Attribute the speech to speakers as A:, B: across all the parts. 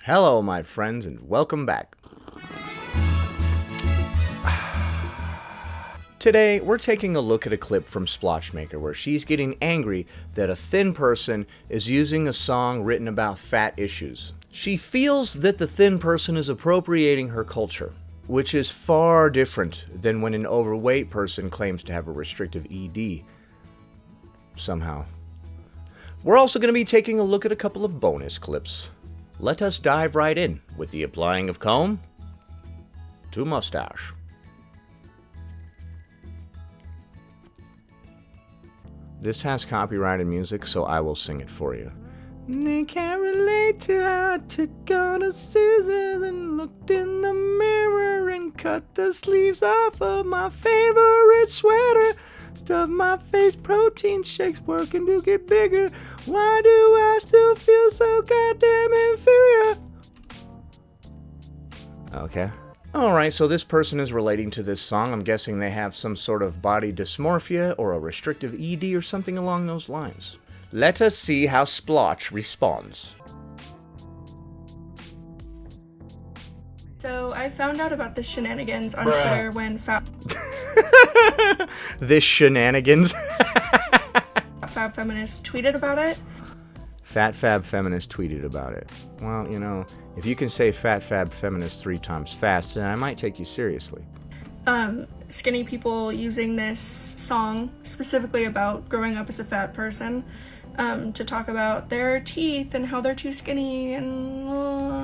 A: Hello, my friends, and welcome back. Today, we're taking a look at a clip from Splotch where she's getting angry that a thin person is using a song written about fat issues. She feels that the thin person is appropriating her culture, which is far different than when an overweight person claims to have a restrictive ED. Somehow. We're also going to be taking a look at a couple of bonus clips. Let us dive right in with the applying of comb to mustache. This has copyrighted music, so I will sing it for you. They can't relate to how I took on a scissors and looked in the mirror and cut the sleeves off of my favorite sweater. Stuff my face, protein shakes working to get bigger. Why do I still feel so goddamn inferior? Okay. Alright, so this person is relating to this song. I'm guessing they have some sort of body dysmorphia or a restrictive ED or something along those lines. Let us see how Splotch responds.
B: So I found out about the shenanigans on Twitter when
A: This shenanigans?
B: Fab Feminist tweeted about it.
A: Fat Fab Feminist tweeted about it. Well, you know, if you can say Fat Fab Feminist 3 times fast, then I might take you seriously.
B: Skinny people using this song, specifically about growing up as a fat person, to talk about their teeth and how they're too skinny and...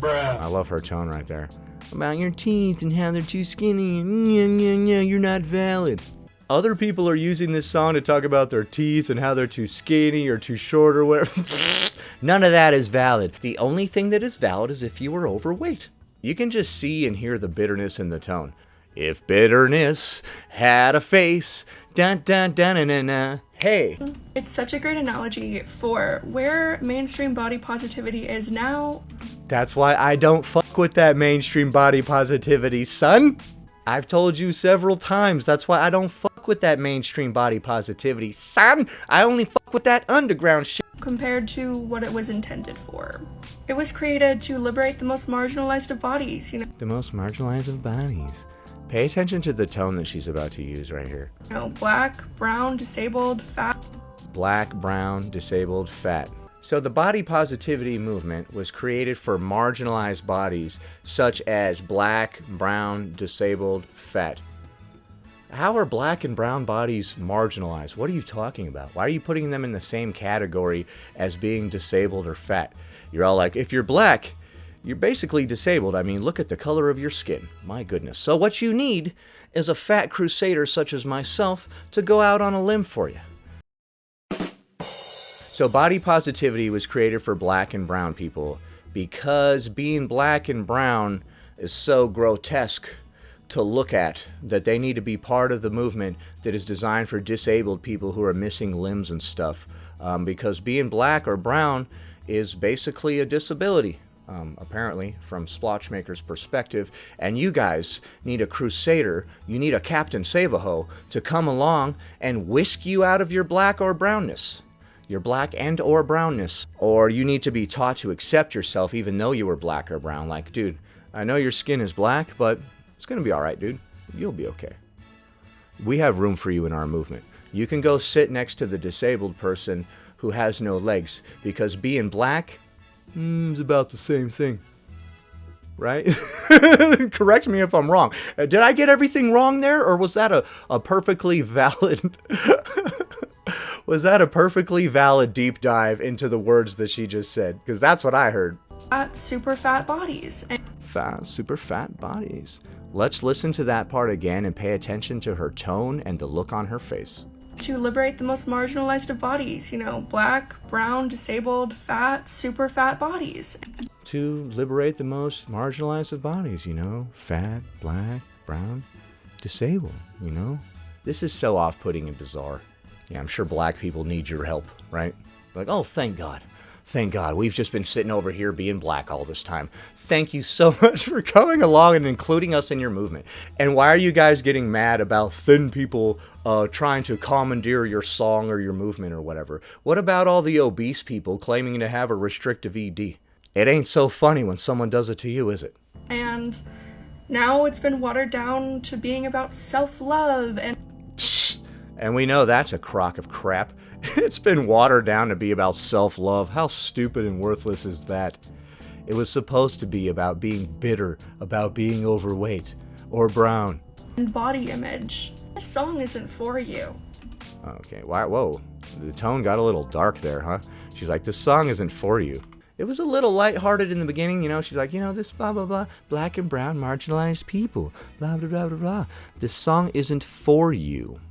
A: I love her tone right there. About your teeth and how they're too skinny and you're not valid. Other people are using this song to talk about their teeth and how they're too skinny or too short or whatever. None of that is valid. The only thing that is valid is if you were overweight. You can just see and hear the bitterness in the tone. If bitterness had a face, dun dun dun dun dun dun. Hey.
B: It's such a great analogy for where mainstream body positivity is now.
A: That's why I don't fuck with that mainstream body positivity, son. I've told you several times, that's why I don't fuck with that mainstream body positivity, son. I only fuck with that underground shit.
B: Compared to what it was intended for. It was created to liberate the most marginalized of bodies, you know.
A: The most marginalized of bodies. Pay attention to the tone that she's about to use right here.
B: You know, black, brown, disabled, fat.
A: Black, brown, disabled, fat. So the body positivity movement was created for marginalized bodies such as black, brown, disabled, fat. How are black and brown bodies marginalized? What are you talking about? Why are you putting them in the same category as being disabled or fat? You're all like, if you're black, you're basically disabled. I mean, look at the color of your skin. My goodness. So what you need is a fat crusader such as myself to go out on a limb for you. So body positivity was created for black and brown people because being black and brown is so grotesque to look at that they need to be part of the movement that is designed for disabled people who are missing limbs and stuff. Because being black or brown is basically a disability, apparently, from Splotchmaker's perspective. And you guys need a crusader, you need a Captain Save-A-Ho to come along and whisk you out of your black or brownness. Your black and or brownness. Or you need to be taught to accept yourself even though you were black or brown. Like, dude, I know your skin is black, but it's gonna be alright, dude. You'll be okay. We have room for you in our movement. You can go sit next to the disabled person who has no legs, because being black is about the same thing. Right? Correct me if I'm wrong. Did I get everything wrong there, or was that a perfectly valid... Was that a perfectly valid deep dive into the words that she just said? Because that's what I heard.
B: Fat, super fat bodies.
A: Fat, super fat bodies. Let's listen to that part again and pay attention to her tone and the look on her face.
B: To liberate the most marginalized of bodies, you know, black, brown, disabled, fat, super fat bodies.
A: To liberate the most marginalized of bodies, you know, fat, black, brown, disabled, you know. This is so off-putting and bizarre. Yeah, I'm sure black people need your help, right? Like, oh, thank God. Thank God. We've just been sitting over here being black all this time. Thank you so much for coming along and including us in your movement. And why are you guys getting mad about thin people trying to commandeer your song or your movement or whatever? What about all the obese people claiming to have a restrictive ED? It ain't so funny when someone does it to you, is it?
B: And now it's been watered down to being about self-love and
A: we know that's a crock of crap. It's been watered down to be about self-love. How stupid and worthless is that? It was supposed to be about being bitter, about being overweight or brown.
B: body image. This song isn't for you.
A: Okay, whoa. The tone got a little dark there, huh? She's like, this song isn't for you. It was a little lighthearted in the beginning, you know. She's like, this blah, blah, blah, black and brown marginalized people, blah, blah, blah, blah. This song isn't for you.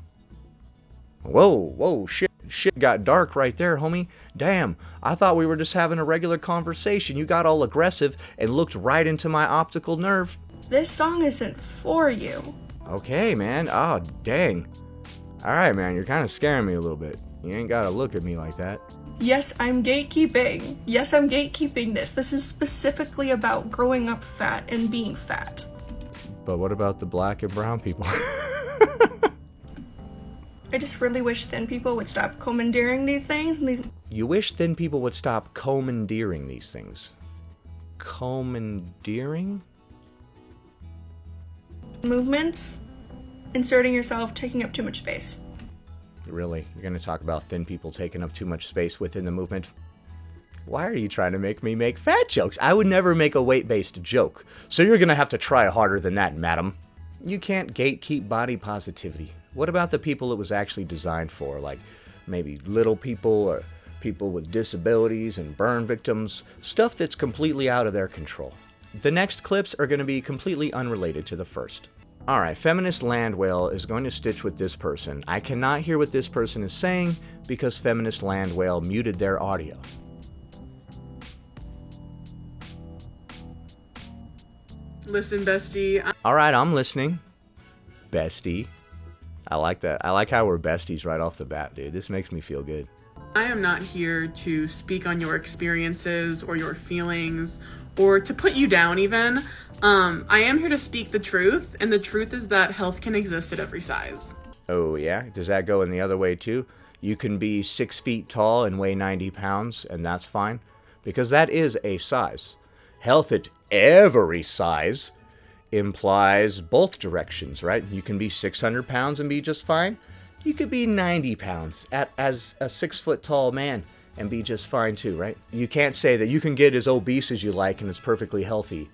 A: Whoa, shit got dark right there, homie. Damn, I thought we were just having a regular conversation. You got all aggressive and looked right into my optical nerve.
B: This song isn't for you.
A: Okay, man. Oh, dang. All right, man, you're kind of scaring me a little bit. You ain't got to look at me like that.
B: Yes, I'm gatekeeping. Yes, I'm gatekeeping this. This is specifically about growing up fat and being fat.
A: But what about the black and brown people?
B: I just really wish thin people would stop commandeering these things and these...
A: You wish thin people would stop commandeering these things. Commandeering?
B: movements, inserting yourself, taking up too much space.
A: Really? You're going to talk about thin people taking up too much space within the movement? Why are you trying to make me make fat jokes? I would never make a weight-based joke. So you're going to have to try harder than that, madam. You can't gatekeep body positivity. What about the people it was actually designed for? Like maybe little people or people with disabilities and burn victims. Stuff that's completely out of their control. The next clips are going to be completely unrelated to the first. Alright, Feminist Land Whale is going to stitch with this person. I cannot hear what this person is saying because Feminist Land Whale muted their audio.
C: Listen, bestie.
A: Alright, I'm listening. Bestie. I like that. I like how we're besties right off the bat, dude. This makes me feel good.
C: I am not here to speak on your experiences or your feelings or to put you down even. I am here to speak the truth, and the truth is that health can exist at every size.
A: Oh yeah? Does that go in the other way too? You can be 6 feet tall and weigh 90 pounds, and that's fine? Because that is a size. Health at every size implies both directions, right? You can be 600 pounds and be just fine. You could be 90 pounds as a 6 foot tall man and be just fine too, right? You can't say that you can get as obese as you like and it's perfectly healthy,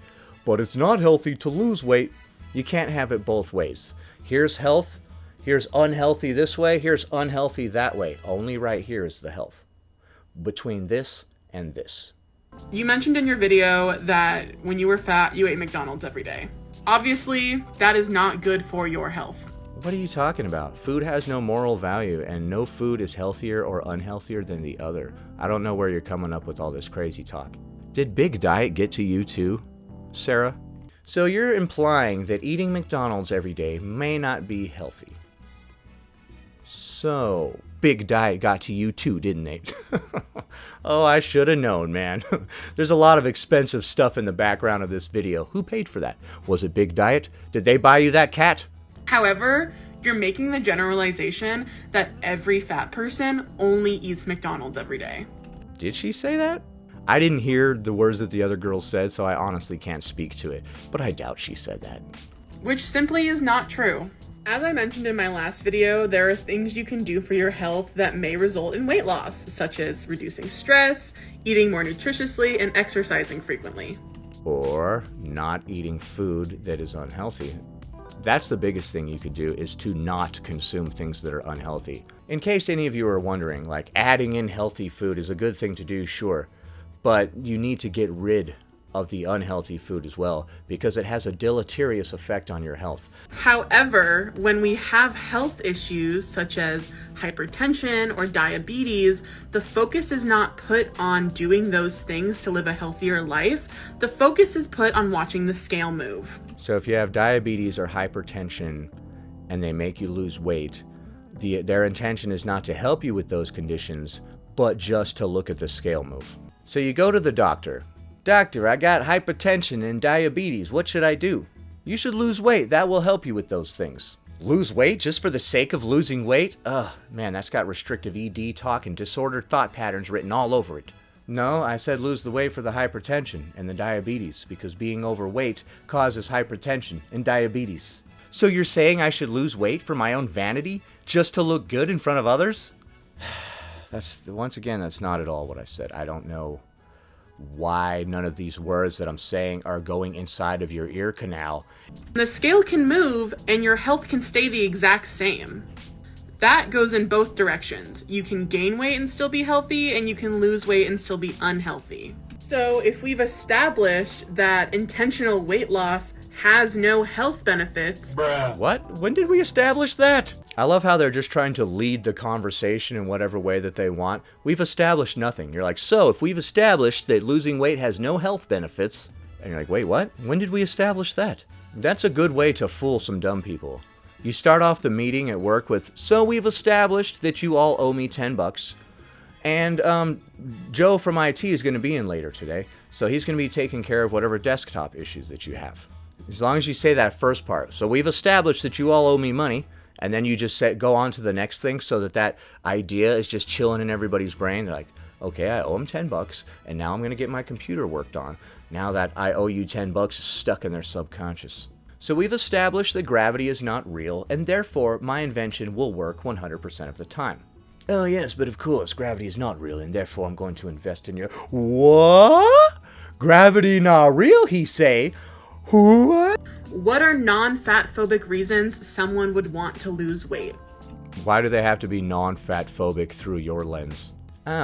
A: but it's not healthy to lose weight. You can't have it both ways. Here's health, here's unhealthy this way, here's unhealthy that way. Only right here is the health. Between this and this.
C: You mentioned in your video that when you were fat, you ate McDonald's every day. Obviously, that is not good for your health.
A: What are you talking about? Food has no moral value, and no food is healthier or unhealthier than the other. I don't know where you're coming up with all this crazy talk. Did Big Diet get to you too, Sarah? So you're implying that eating McDonald's every day may not be healthy. So, Big Diet got to you too, didn't they? Oh, I should have known, man. There's a lot of expensive stuff in the background of this video. Who paid for that? Was it Big Diet? Did they buy you that cat?
C: However, you're making the generalization that every fat person only eats McDonald's every day.
A: Did she say that? I didn't hear the words that the other girls said, so I honestly can't speak to it. But I doubt she said that.
C: Which simply is not true. As I mentioned in my last video, there are things you can do for your health that may result in weight loss, such as reducing stress, eating more nutritiously, and exercising frequently.
A: Or not eating food that is unhealthy. That's the biggest thing you could do, is to not consume things that are unhealthy. In case any of you are wondering, like adding in healthy food is a good thing to do, sure. But you need to get rid of the unhealthy food as well, because it has a deleterious effect on your health.
C: However, when we have health issues such as hypertension or diabetes, the focus is not put on doing those things to live a healthier life. The focus is put on watching the scale move.
A: So if you have diabetes or hypertension and they make you lose weight, their intention is not to help you with those conditions, but just to look at the scale move. So you go to the doctor. Doctor, I got hypertension and diabetes. What should I do? You should lose weight. That will help you with those things. Lose weight just for the sake of losing weight? Ugh, man, that's got restrictive ED talk and disordered thought patterns written all over it. No, I said lose the weight for the hypertension and the diabetes, because being overweight causes hypertension and diabetes. So you're saying I should lose weight for my own vanity, just to look good in front of others? Once again, that's not at all what I said. I don't know why none of these words that I'm saying are going inside of your ear canal.
C: The scale can move and your health can stay the exact same. That goes in both directions. You can gain weight and still be healthy, and you can lose weight and still be unhealthy. So if we've established that intentional weight loss has no health benefits...
A: What? When did we establish that? I love how they're just trying to lead the conversation in whatever way that they want. We've established nothing. You're like, so if we've established that losing weight has no health benefits, and you're like, wait, what? When did we establish that? That's a good way to fool some dumb people. You start off the meeting at work with, so we've established that you all owe me $10. And Joe from IT is going to be in later today, so he's going to be taking care of whatever desktop issues that you have. As long as you say that first part. So we've established that you all owe me money, and then you just go on to the next thing so that idea is just chilling in everybody's brain. They're like, okay, I owe him $10, and now I'm going to get my computer worked on. Now that I owe you $10 is stuck in their subconscious. So we've established that gravity is not real, and therefore my invention will work 100% of the time. Oh yes, but of course, gravity is not real, and therefore I'm going to invest in your... What? Gravity not real, he say? What?
C: What are non-fat phobic reasons someone would want to lose weight?
A: Why do they have to be non-fat phobic through your lens?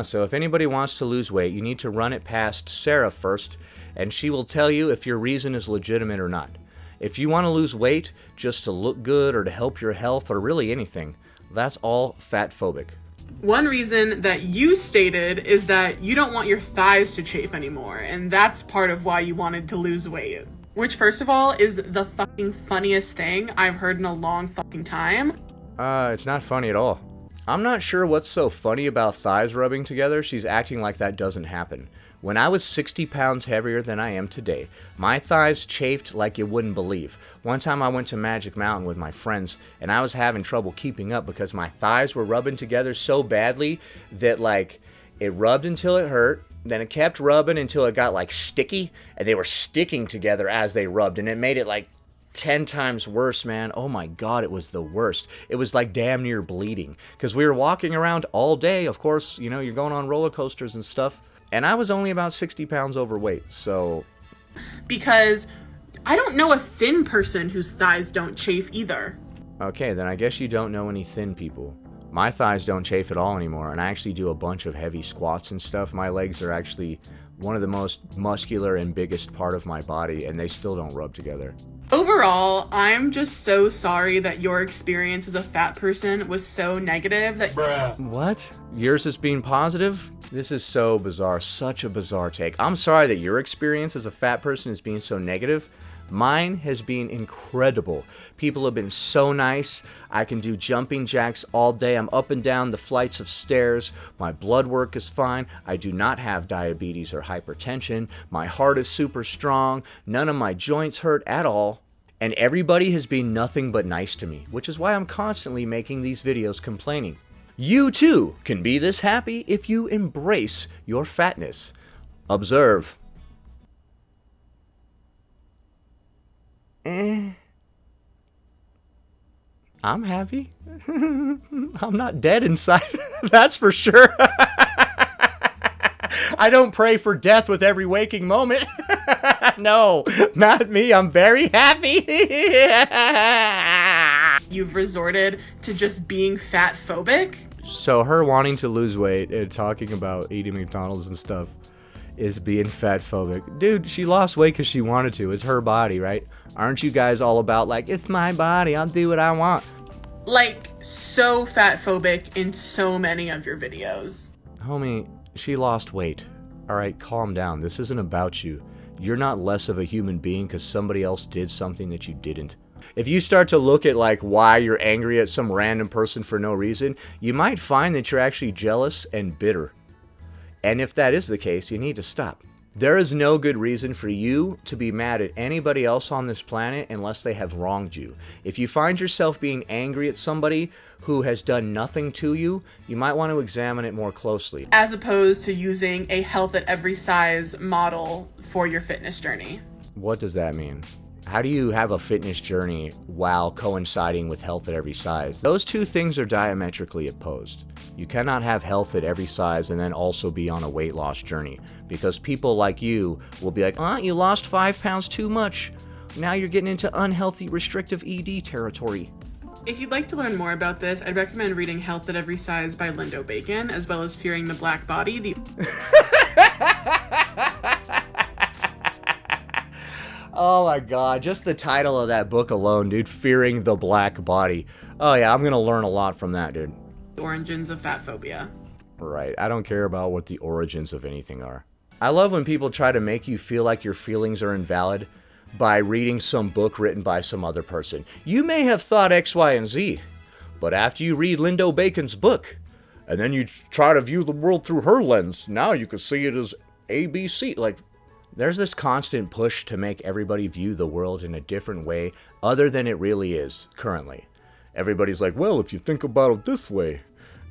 A: So if anybody wants to lose weight, you need to run it past Sarah first, and she will tell you if your reason is legitimate or not. If you want to lose weight just to look good or to help your health or really anything, that's all fat phobic.
C: One reason that you stated is that you don't want your thighs to chafe anymore, and that's part of why you wanted to lose weight. Which, first of all, is the fucking funniest thing I've heard in a long fucking time.
A: It's not funny at all. I'm not sure what's so funny about thighs rubbing together. She's acting like that doesn't happen. When I was 60 pounds heavier than I am today, my thighs chafed like you wouldn't believe. One time I went to Magic Mountain with my friends, and I was having trouble keeping up because my thighs were rubbing together so badly that, like, it rubbed until it hurt, then it kept rubbing until it got, like, sticky, and they were sticking together as they rubbed, and it made it, like, 10 times worse, man. Oh my god, it was the worst. It was like damn near bleeding, because we were walking around all day. Of course, you know, you're going on roller coasters and stuff. And I was only about 60 pounds overweight, so...
C: Because I don't know a thin person whose thighs don't chafe either.
A: Okay, then I guess you don't know any thin people. My thighs don't chafe at all anymore, and I actually do a bunch of heavy squats and stuff. My legs are actually one of the most muscular and biggest part of my body, and they still don't rub together.
C: Overall, I'm just so sorry that your experience as a fat person was so negative that...
A: What? Yours is being positive? This is so bizarre. Such a bizarre take. I'm sorry that your experience as a fat person is being so negative. Mine has been incredible. People have been so nice. I can do jumping jacks all day. I'm up and down the flights of stairs. My blood work is fine. I do not have diabetes or hypertension. My heart is super strong. None of my joints hurt at all. And everybody has been nothing but nice to me, which is why I'm constantly making these videos complaining. You too can be this happy if you embrace your fatness. Observe. I'm happy. I'm not dead inside. That's for sure. I don't pray for death with every waking moment. No, not me. I'm very happy.
C: You've resorted to just being fat phobic?
A: So her wanting to lose weight and talking about eating McDonald's and stuff is being fat phobic. Dude, she lost weight because she wanted to. It's her body, right? Aren't you guys all about, like, it's my body, I'll do what I want?
C: Like, so fat phobic in so many of your videos.
A: Homie, she lost weight. Alright, calm down. This isn't about you. You're not less of a human being because somebody else did something that you didn't. If you start to look at, like, why you're angry at some random person for no reason, you might find that you're actually jealous and bitter. And if that is the case, you need to stop. There is no good reason for you to be mad at anybody else on this planet unless they have wronged you. If you find yourself being angry at somebody who has done nothing to you, you might want to examine it more closely.
C: As opposed to using a health at every size model for your fitness journey.
A: What does that mean? How do you have a fitness journey while coinciding with health at every size? Those two things are diametrically opposed. You cannot have health at every size and then also be on a weight loss journey, because people like you will be like, you lost 5 pounds too much. Now you're getting into unhealthy restrictive ED territory.
C: If you'd like to learn more about this, I'd recommend reading Health at Every Size by Lindo Bacon, as well as Fearing the Black Body.
A: Oh my god, just the title of that book alone, dude. Fearing the Black Body. Oh yeah, I'm gonna learn a lot from that, dude.
C: Origins of Fat Phobia.
A: Right, I don't care about what the origins of anything are. I love when people try to make you feel like your feelings are invalid by reading some book written by some other person. You may have thought X, Y, and Z, but after you read Lindo Bacon's book, and then you try to view the world through her lens, now you can see it as ABC. Like, there's this constant push to make everybody view the world in a different way other than it really is currently. Everybody's like, well, if you think about it this way,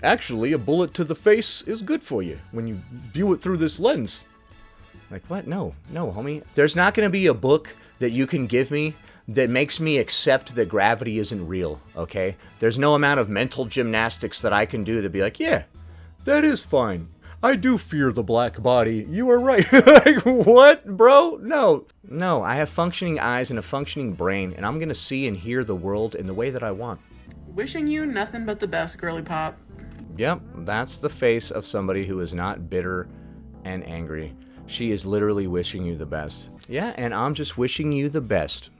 A: actually a bullet to the face is good for you when you view it through this lens. Like, what? No, homie. There's not going to be a book that you can give me that makes me accept that gravity isn't real, okay? There's no amount of mental gymnastics that I can do to be like, yeah, that is fine. I do fear the black body. You are right. Like, what, bro? No, I have functioning eyes and a functioning brain, and I'm going to see and hear the world in the way that I want.
C: Wishing you nothing but the best, girly pop.
A: Yep, that's the face of somebody who is not bitter and angry. She is literally wishing you the best. Yeah, and I'm just wishing you the best.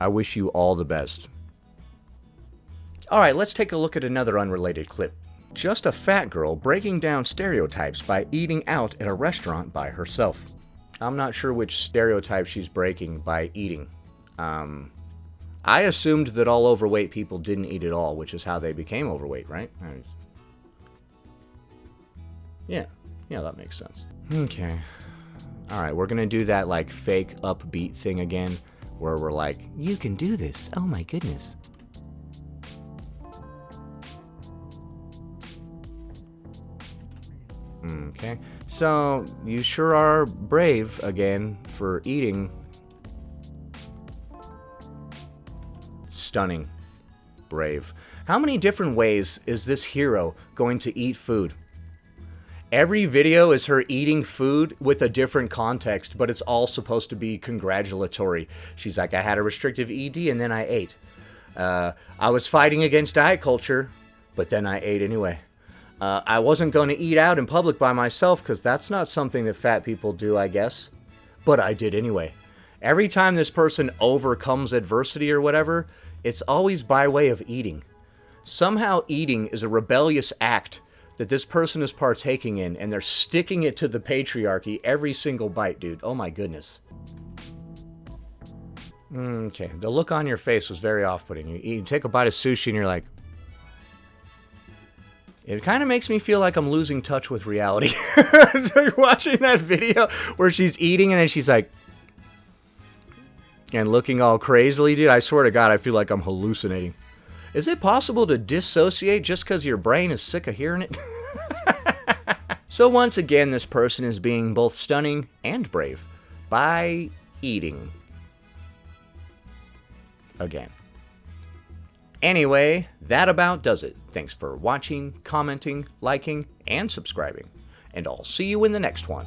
A: I wish you all the best. All right, let's take a look at another unrelated clip. Just a fat girl breaking down stereotypes by eating out at a restaurant by herself. I'm not sure which stereotype she's breaking by eating. I assumed that all overweight people didn't eat at all, which is how they became overweight, right? Yeah, that makes sense. Okay. All right, we're gonna do that like fake upbeat thing again, where we're like, you can do this. Oh my goodness. Okay, so you sure are brave again for eating. Stunning. Brave. How many different ways is this hero going to eat food? Every video is her eating food with a different context, but it's all supposed to be congratulatory. She's like, I had a restrictive ED and then I ate. I was fighting against diet culture, but then I ate anyway. I wasn't going to eat out in public by myself because that's not something that fat people do, I guess. But I did anyway. Every time this person overcomes adversity or whatever, it's always by way of eating. Somehow eating is a rebellious act that this person is partaking in, and they're sticking it to the patriarchy every single bite, dude. Oh my goodness. Okay, the look on your face was very off-putting. You take a bite of sushi and you're like... It kind of makes me feel like I'm losing touch with reality. Watching that video where she's eating and then she's like... And looking all crazily, dude. I swear to God, I feel like I'm hallucinating. Is it possible to dissociate just because your brain is sick of hearing it? So once again, this person is being both stunning and brave by eating. Again. Anyway, that about does it. Thanks for watching, commenting, liking, and subscribing. And I'll see you in the next one.